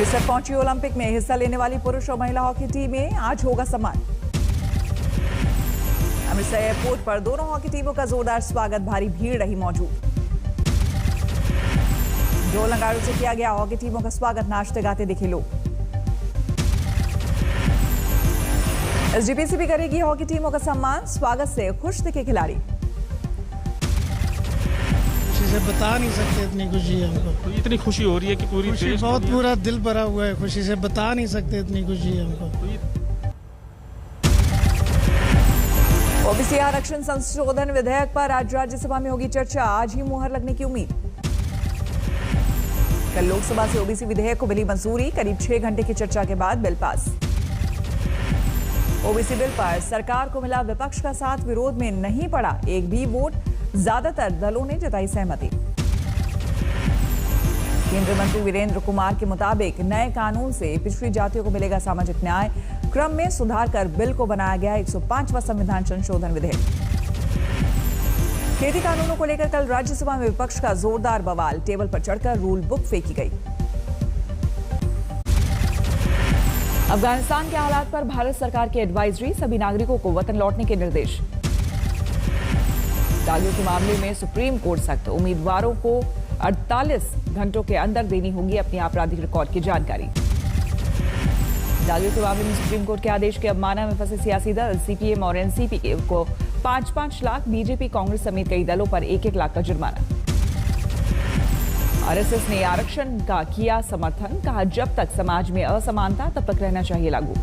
अमृतसर पहुंची ओलंपिक में हिस्सा लेने वाली पुरुष और महिला हॉकी टीमें, आज होगा सम्मान। अमृतसर एयरपोर्ट पर दोनों हॉकी टीमों का जोरदार स्वागत, भारी भीड़ रही मौजूद। ढोल नगाड़ों से किया गया हॉकी टीमों का स्वागत, नाचते गाते दिखे लोग। एसजीपीसी भी करेगी हॉकी टीमों का सम्मान, स्वागत से खुश दिखे खिलाड़ी। खुशी से बता नहीं सकते, इतनी खुशी है हमको। तो इतनी खुशी हो रही है कि पूरी देश बहुत पूरा दिल भरा हुआ है, खुशी से बता नहीं सकते, इतनी खुशी है हमको। ओबीसी आरक्षण संशोधन विधेयक पर आज राज्यसभा में होगी चर्चा, आज ही मुहर लगने की उम्मीद। कल लोकसभा से ओबीसी विधेयक को मिली मंजूरी, करीब 6 घंटे की चर्चा के बाद बिल पास। ओबीसी बिल पर सरकार को मिला विपक्ष का साथ, विरोध में नहीं पड़ा एक भी वोट, ज्यादातर दलों ने जताई सहमति। केंद्रीय मंत्री वीरेंद्र कुमार के मुताबिक नए कानून से पिछड़ी जातियों को मिलेगा सामाजिक न्याय, क्रम में सुधार कर बिल को बनाया गया 105वां संविधान संशोधन विधेयक। खेती कानूनों को लेकर कल राज्यसभा में विपक्ष का जोरदार बवाल, टेबल पर चढ़कर रूल बुक फेंकी गई। अफगानिस्तान के हालात पर भारत सरकार की एडवाइजरी, सभी नागरिकों को वतन लौटने के निर्देश। दागियों के मामले में सुप्रीम कोर्ट सख्त, उम्मीदवारों को 48 घंटों के अंदर देनी होगी अपनी आपराधिक रिकॉर्ड की जानकारी। दागियों के मामले में सुप्रीम कोर्ट के आदेश की अवमानना में फंसे सियासी दल, सीपीएम और एनसीपी को 5-5 लाख, बीजेपी कांग्रेस समेत कई दलों पर 1-1 लाख का जुर्माना। आरएसएस ने आरक्षण का किया समर्थन, कहा जब तक समाज में असमानता तब तक रहना चाहिए लागू।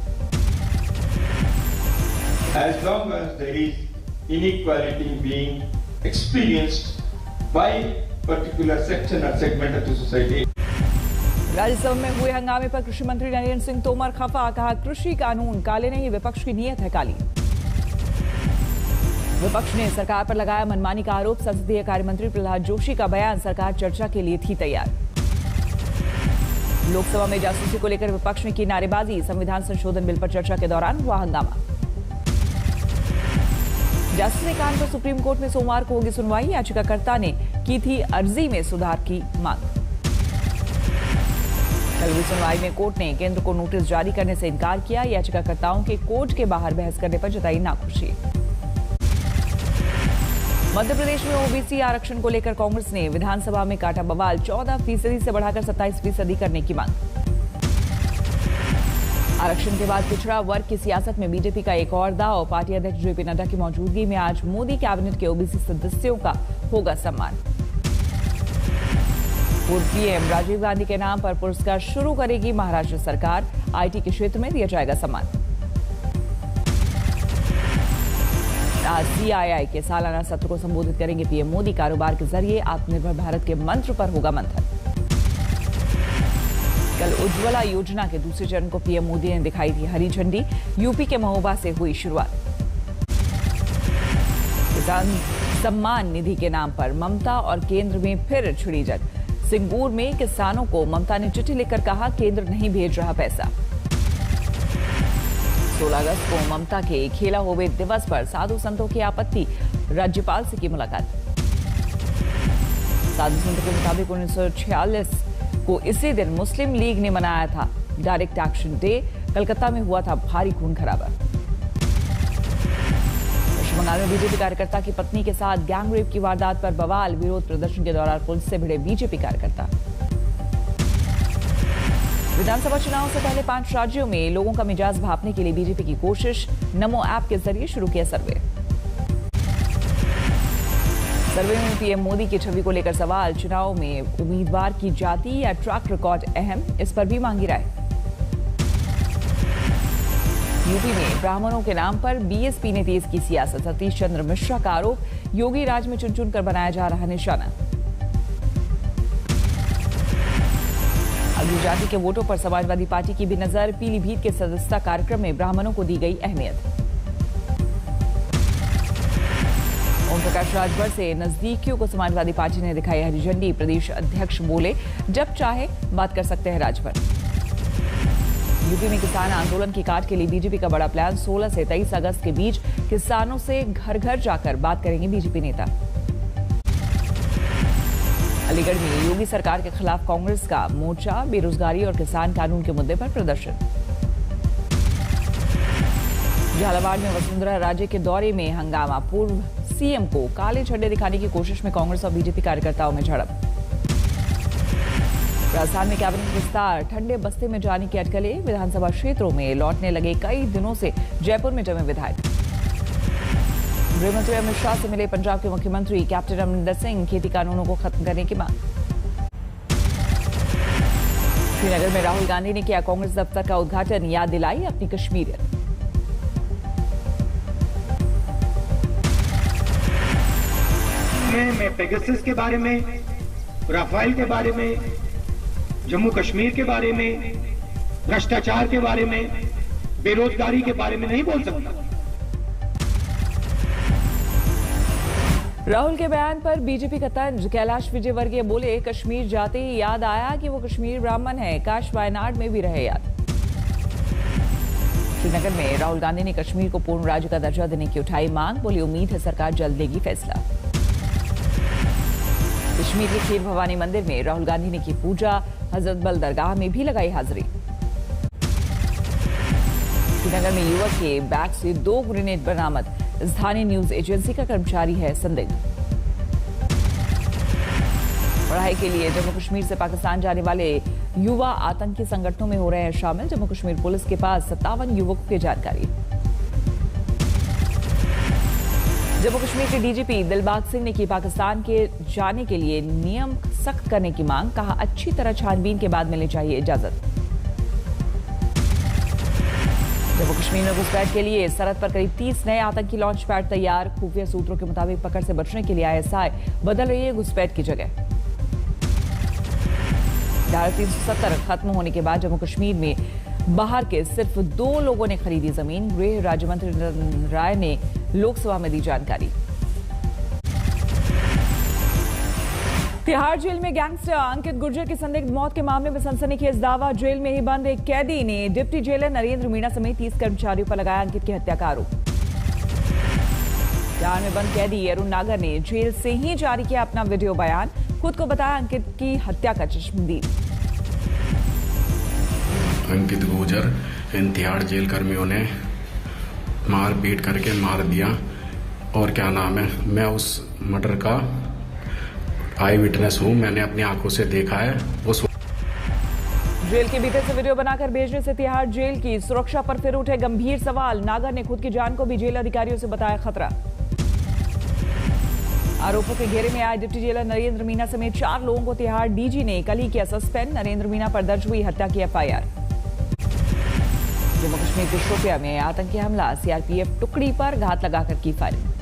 As long as there is inequality being experienced by particular section or segment of the society. Rajya Sabha में हुए हंगामे पर कृषि मंत्री नरेंद्र सिंह तोमर खफा, कहा कृषि कानून काले नहीं, विपक्ष की नीयत है काली। विपक्ष ने सरकार पर लगाया मनमानी का आरोप, संसदीय कार्य मंत्री प्रहलाद जोशी का बयान, सरकार चर्चा के लिए थी तैयार। लोकसभा में जासूसी को लेकर विपक्ष ने की नारेबाजी, संविधान संशोधन बिल पर चर्चा के दौरान हुआ हंगामा। जासूसी कांड पर सुप्रीम कोर्ट में सोमवार को होगी सुनवाई, याचिकाकर्ता ने की थी अर्जी में सुधार की मांग। कल हुई सुनवाई में कोर्ट ने केंद्र को नोटिस जारी करने से इनकार किया, याचिकाकर्ताओं के कोर्ट के बाहर बहस करने पर जताई नाखुशी। मध्य प्रदेश में ओबीसी आरक्षण को लेकर कांग्रेस ने विधानसभा में काटा बवाल, 14% से बढ़ाकर 27% करने की मांग। आरक्षण के बाद पिछड़ा वर्ग की सियासत में बीजेपी का एक और दांव, पार्टी अध्यक्ष जेपी नड्डा की मौजूदगी में आज मोदी कैबिनेट के ओबीसी सदस्यों का होगा सम्मान। पूर्व पीएम राजीव गांधी के नाम पर पुरस्कार शुरू करेगी महाराष्ट्र सरकार, आईटी के क्षेत्र में दिया जाएगा सम्मान। आज सीआईआई के सालाना सत्र को संबोधित करेंगे पीएम मोदी, कारोबार के जरिए आत्मनिर्भर भारत के मंत्र पर होगा मंथन। कल उज्ज्वला योजना के दूसरे चरण को पीएम मोदी ने दिखाई थी हरी झंडी, यूपी के महोबा से हुई शुरुआत। किसान सम्मान निधि के नाम पर ममता और केंद्र में फिर छिड़ी जंग, सिंगूर में किसानों को ममता ने चिट्ठी लिखकर कहा केंद्र नहीं भेज रहा पैसा। 16 अगस्त को ममता के खेला होवे दिवस पर साधु संतों की आपत्ति, राज्यपाल से की मुलाकात। साधु संतों के मुताबिक 1946 को इसी दिन मुस्लिम लीग ने मनाया था डायरेक्ट एक्शन डे, कलकत्ता में हुआ था भारी खून खराबा। पश्चिम बंगाल में बीजेपी कार्यकर्ता की पत्नी के साथ गैंगरेप की वारदात पर बवाल, विरोध प्रदर्शन के दौरान पुलिस से भिड़े बीजेपी कार्यकर्ता। विधानसभा चुनाव से पहले 5 राज्यों में लोगों का मिजाज भांपने के लिए बीजेपी की कोशिश, नमो ऐप के जरिए शुरू किया सर्वे। सर्वे में पीएम मोदी की छवि को लेकर सवाल, चुनाव में उम्मीदवार की जाति या ट्रैक रिकॉर्ड अहम, इस पर भी मांगी राय। यूपी में ब्राह्मणों के नाम पर बीएसपी ने तेज की सियासत, सतीश चंद्र मिश्रा का आरोप, योगी राज में चुन चुन कर बनाया जा रहा निशाना। अगली जाति के वोटों पर समाजवादी पार्टी की भी नजर, पीलीभीत के सदस्यता कार्यक्रम में ब्राह्मणों को दी गई अहमियत। ओम प्रकाश राजभर से नजदीकियों को समाजवादी पार्टी ने दिखाई हरी झंडी, प्रदेश अध्यक्ष बोले जब चाहे बात कर सकते हैं राजभर। यूपी में किसान आंदोलन की काट के लिए बीजेपी का बड़ा प्लान, 16 से 23 अगस्त के बीच किसानों से घर घर जाकर बात करेंगे बीजेपी नेता। अलीगढ़ में योगी सरकार के खिलाफ कांग्रेस का मोर्चा, बेरोजगारी और किसान कानून के मुद्दे पर प्रदर्शन। झालावाड़ में वसुंधरा राजे के दौरे में हंगामा, पूर्व सीएम को काले झंडे दिखाने की कोशिश में कांग्रेस और बीजेपी कार्यकर्ताओं में झड़प। राजस्थान में कैबिनेट विस्तार, ठंडे बस्ते में जाने की अटकलें, विधानसभा क्षेत्रों में लौटने लगे कई दिनों से जयपुर में जमे विधायक। गृहमंत्री अमित शाह से मिले पंजाब के मुख्यमंत्री कैप्टन अमरिंदर सिंह, खेती कानूनों को खत्म करने की मांग। श्रीनगर में राहुल गांधी ने किया कांग्रेस दफ्तर का उद्घाटन, याद दिलाई अपनी कश्मीरियत। मैं पेगासस के बारे में, राफेल के बारे में, जम्मू कश्मीर के बारे में, भ्रष्टाचार के बारे में, बेरोजगारी के बारे में नहीं बोल सकता। राहुल के बयान पर बीजेपी का तंज, कैलाश विजयवर्गीय बोले कश्मीर जाते ही याद आया कि वो कश्मीर ब्राह्मण है, काश वायनाड में भी रहे याद। श्रीनगर में राहुल गांधी ने कश्मीर को पूर्ण राज्य का दर्जा देने की उठाई मांग, बोली उम्मीद है सरकार जल्द लेगी फैसला। कश्मीर के खीर भवानी मंदिर में राहुल गांधी ने की पूजा, हजरत बल दरगाह में भी लगाई हाजिरी। श्रीनगर में युवक के बैग से 2 ग्रेनेड बरामद, स्थानीय न्यूज एजेंसी का कर्मचारी है संदिग्ध। पढ़ाई के लिए जम्मू कश्मीर से पाकिस्तान जाने वाले युवा आतंकी संगठनों में हो रहे हैं शामिल, जम्मू कश्मीर पुलिस के पास 57 युवकों की जानकारी। जम्मू कश्मीर के डीजीपी दिलबाग सिंह ने की पाकिस्तान के जाने के लिए नियम सख्त करने की मांग, कहा अच्छी तरह छानबीन के बाद मिलनी चाहिए इजाजत। जम्मू कश्मीर में घुसपैठ के लिए सरहद पर करीब 30 नए आतंकी लॉन्च पैड तैयार, खुफिया सूत्रों के मुताबिक पकड़ से बचने के लिए आईएसआई बदल रही है घुसपैठ की जगह। धारा 370 खत्म होने के बाद जम्मू कश्मीर में बाहर के सिर्फ 2 लोगों ने खरीदी जमीन, गृह राज्य मंत्री नितिन राय ने लोकसभा में दी जानकारी। तिहाड़ जेल में गैंगस्टर अंकित गुर्जर की संदिग्ध मौत के मामले में सनसनीखेज दावा, जेल में ही बंद एक कैदी ने डिप्टी जेलर नरेंद्र मीणा समेत 30 कर्मचारियों पर लगाया अंकित की हत्या का आरोप। तिहाड़ में बंद कैदी अरुण नागर ने जेल से ही जारी किया अपना वीडियो बयान, खुद को बताया अंकित की हत्या का चश्मदीद। अंकित गुर्जर इन तिहाड़ जेल कर्मियों ने मार पीट करके मार दिया, और क्या नाम है, मैं उस मर्डर का आई विटनेस हूं, मैंने अपनी आंखों से देखा है। उस जेल के भीतर से वीडियो बनाकर भेजने से तिहाड़ जेल की सुरक्षा पर फिर उठे गंभीर सवाल, नागर ने खुद की जान को भी जेल अधिकारियों से बताया खतरा। आरोपों के घेरे में आए डिप्टी जेलर नरेंद्र मीणा समेत 4 लोगों को तिहाड़ डीजी ने कल ही किया सस्पेंड, नरेंद्र मीणा पर दर्ज हुई हत्या की एफआईआर। जम्मू कश्मीर के शोपिया में आतंकी हमला, सीआरपीएफ टुकड़ी पर घात लगाकर की फायरिंग।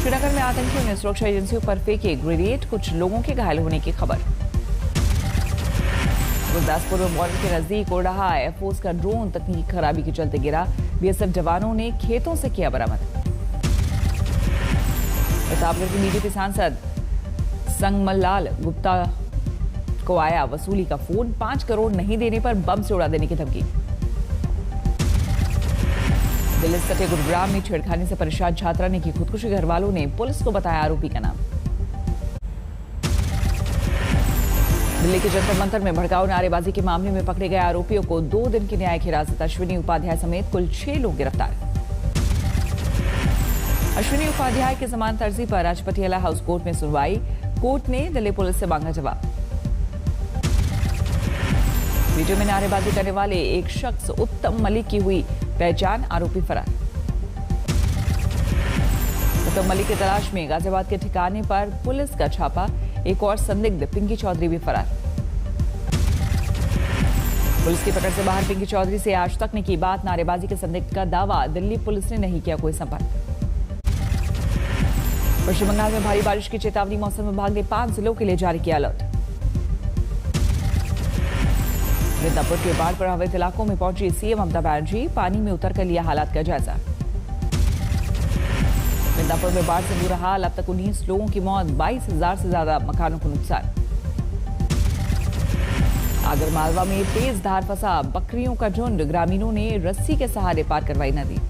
श्रीनगर में आतंकियों ने सुरक्षा एजेंसियों पर फेंके ग्रेनेड, कुछ लोगों के घायल होने की खबर। गुरदासपुर में बॉर्डर के नजदीक उड़ रहा एयरफोर्स का ड्रोन तकनीकी खराबी के चलते गिरा, बीएसएफ जवानों ने खेतों से किया बरामद। प्रतापगढ़ के बीजेपी सांसद संगमलाल गुप्ता को आया वसूली का फोन, 5 करोड़ नहीं देने पर बम से उड़ा देने की धमकी। दिल्ली से सटे गुरुग्राम में छेड़खानी से परेशान छात्रा ने की खुदकुशी, घर वालों ने पुलिस को बताया आरोपी का नाम। दिल्ली के जंतर मंतर में भड़काऊ नारेबाजी के मामले में पकड़े गए आरोपियों को 2 दिन की न्यायिक हिरासत, अश्विनी उपाध्याय समेत कुल 6 लोग गिरफ्तार। अश्विनी उपाध्याय की जमानत अर्जी पर आज पटियाला हाउस कोर्ट में सुनवाई, कोर्ट ने दिल्ली पुलिस से मांगा जवाब। वीडियो में नारेबाजी करने वाले एक शख्स उत्तम मलिक की हुई पहचान, आरोपी फरार। उत्तम मलिक की तलाश में गाजियाबाद के ठिकाने पर पुलिस का छापा, एक और संदिग्ध पिंकी चौधरी भी फरार। पुलिस की पकड़ से बाहर पिंकी चौधरी से आज तक ने की बात, नारेबाजी के संदिग्ध का दावा, दिल्ली पुलिस ने नहीं किया कोई संपर्क। पश्चिम बंगाल में भारी बारिश की चेतावनी, मौसम विभाग ने 5 जिलों के लिए जारी किया अलर्ट। मिदनापुर के बाढ़ प्रभावित इलाकों में पहुंची सीएम ममता बनर्जी, पानी में उतरकर लिया हालात का जायजा। मिदनापुर में बाढ़ से बुरा हाल, अब तक 19 लोगों की मौत, 22,000 से ज्यादा मकानों को नुकसान। आगरमालवा में तेज धार फंसा बकरियों का झुंड, ग्रामीणों ने रस्सी के सहारे पार करवाई नदी।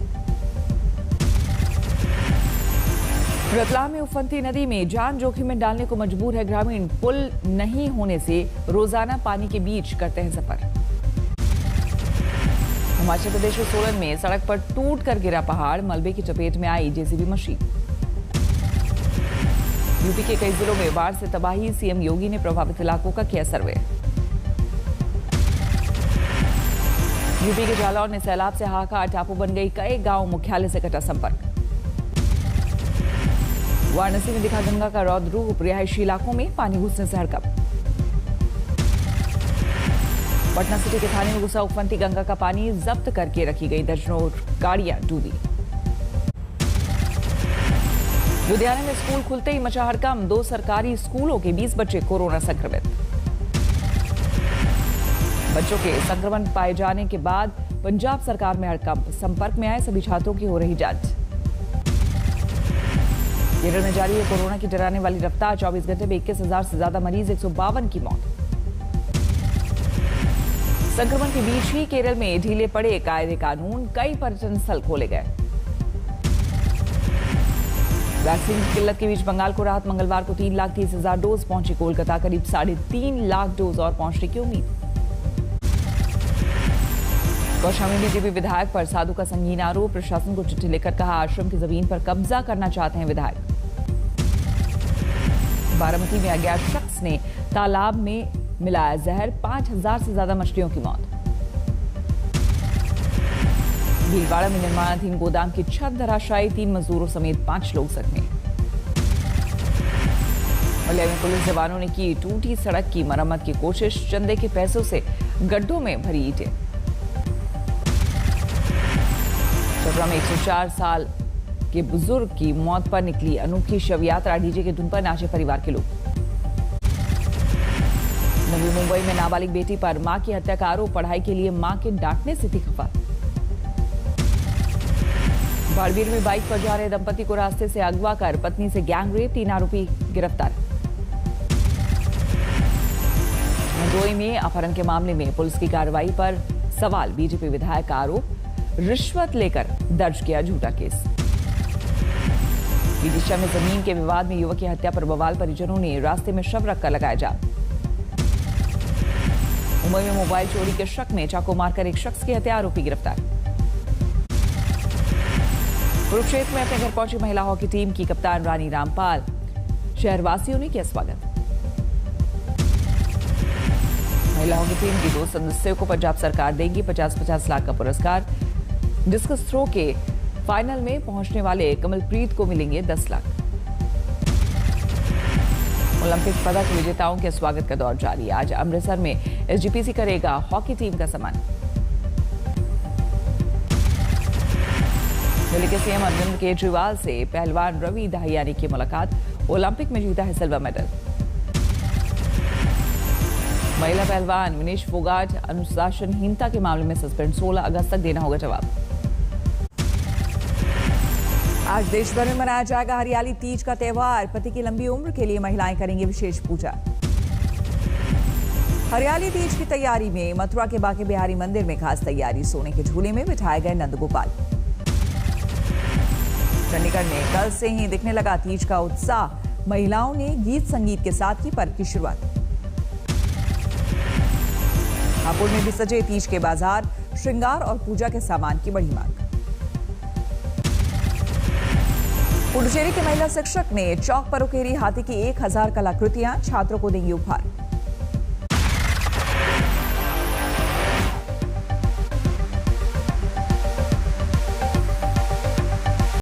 रतलाम में उफनती नदी में जान जोखिम में डालने को मजबूर है ग्रामीण। पुल नहीं होने से रोजाना पानी के बीच करते हैं सफर। हिमाचल प्रदेश के सोलन में सड़क पर टूट कर गिरा पहाड़, मलबे की चपेट में आई जेसीबी मशीन। यूपी के कई जिलों में बाढ़ से तबाही, सीएम योगी ने प्रभावित इलाकों का किया सर्वे। यूपी के जालौर ने सैलाब से हाहाकार, टापू बन गई, कई गांव मुख्यालय से कटा संपर्क। वाराणसी में दिखा गंगा का रौद्र रूप, रिहायशी इलाकों में पानी घुसने से हड़कंप। पटना सिटी के थाने में घुसा उफनती गंगा का पानी, जब्त करके रखी गई दर्जनों गाड़ियां डूबी। लुधियाना में स्कूल खुलते ही मचा हड़कंप, 2 सरकारी स्कूलों के 20 बच्चे कोरोना संक्रमित। बच्चों के संक्रमण पाए जाने के बाद पंजाब सरकार में हड़कंप, संपर्क में आए सभी छात्रों की हो रही जांच। केरल में जारी है कोरोना की डराने वाली रफ्तार, 24 घंटे में 21,000 से ज्यादा मरीज, 152 की मौत। संक्रमण के बीच ही केरल में ढीले पड़े कायदे कानून, कई पर्यटन स्थल खोले गए। वैक्सीन की किल्लत के बीच बंगाल को राहत, मंगलवार को 3,30,000 डोज पहुंची कोलकाता, करीब 3.5 लाख डोज और पहुंचने की उम्मीद। कौशाम्बी में बीजेपी विधायक पर साधु का संगीन आरोप, प्रशासन को चिट्ठी लिखकर कहा आश्रम की जमीन पर कब्जा करना चाहते हैं विधायक। बारामती में अज्ञात शख्स ने तालाब में मिलाया जहर, 5,000 से ज्यादा मछलियों की मौत। भीलवाड़ा में निर्माणाधीन गोदाम की छत धराशायी, 3 मजदूरों समेत 5 लोग जख्मी। मलय में पुलिस जवानों ने की टूटी सड़क की मरम्मत की कोशिश, चंदे के पैसों से गड्ढों में भरी ईंटें। चतरा में 104 साल के बुजुर्ग की मौत पर निकली अनोखी शव यात्रा, डीजे के धुन पर नाचे परिवार के लोग। नवी मुंबई में नाबालिग बेटी पर मां की हत्या का आरोप, पढ़ाई के लिए मां के डांटने से थी खफा। बाड़मेर में बाइक पर जा रहे दंपति को रास्ते से अगवा कर पत्नी से गैंगरेप, 3 आरोपी गिरफ्तार। हंदोई में अपहरण के मामले में पुलिस की कार्रवाई पर सवाल, बीजेपी विधायक का आरोप, रिश्वत लेकर दर्ज किया झूठा केस। विदिशा में जमीन के विवाद में युवक की हत्या पर बवाल, परिजनों ने रास्ते में शव रखकर लगाया जाम। मुंबई में मोबाइल चोरी के शक में चाकू मारकर एक शख्स की हत्या, आरोपी गिरफ्तार। कुरुक्षेत्र में अपने घर पहुंची महिला हॉकी टीम की कप्तान रानी रामपाल, शहरवासियों ने किया स्वागत। महिला हॉकी टीम की 2 सदस्यों को पंजाब सरकार देगी 50-50 लाख का पुरस्कार। डिस्कस थ्रो के फाइनल में पहुंचने वाले कमलप्रीत को मिलेंगे 10 लाख। ओलंपिक पदक विजेताओं के स्वागत का दौर जारी। आज अमृतसर में एसजीपीसी करेगा हॉकी टीम का सम्मान। दिल्ली के सीएम अरविंद केजरीवाल से पहलवान रवि दहिया ने की मुलाकात, ओलंपिक में जीता है सिल्वर मेडल। महिला पहलवान विनेश फोगाट अनुशासनहीनता के मामले में सस्पेंड, 16 अगस्त तक देना होगा जवाब। आज देश भर में मनाया जाएगा हरियाली तीज का त्योहार, पति की लंबी उम्र के लिए महिलाएं करेंगी विशेष पूजा। हरियाली तीज की तैयारी में मथुरा के बांके बिहारी मंदिर में खास तैयारी, सोने के झूले में बिठाए गए नंदगोपाल। चंडीगढ़ में कल से ही दिखने लगा तीज का उत्साह, महिलाओं ने गीत संगीत के साथ की पर्व की शुरुआत। हापुड़ में भी सजे तीज के बाजार, श्रृंगार और पूजा के सामान की बड़ी मांग। पुडुचेरी के महिला शिक्षक ने चौक पर उकेरी हाथी की 1000 कलाकृतियां, छात्रों को देंगी उपहार।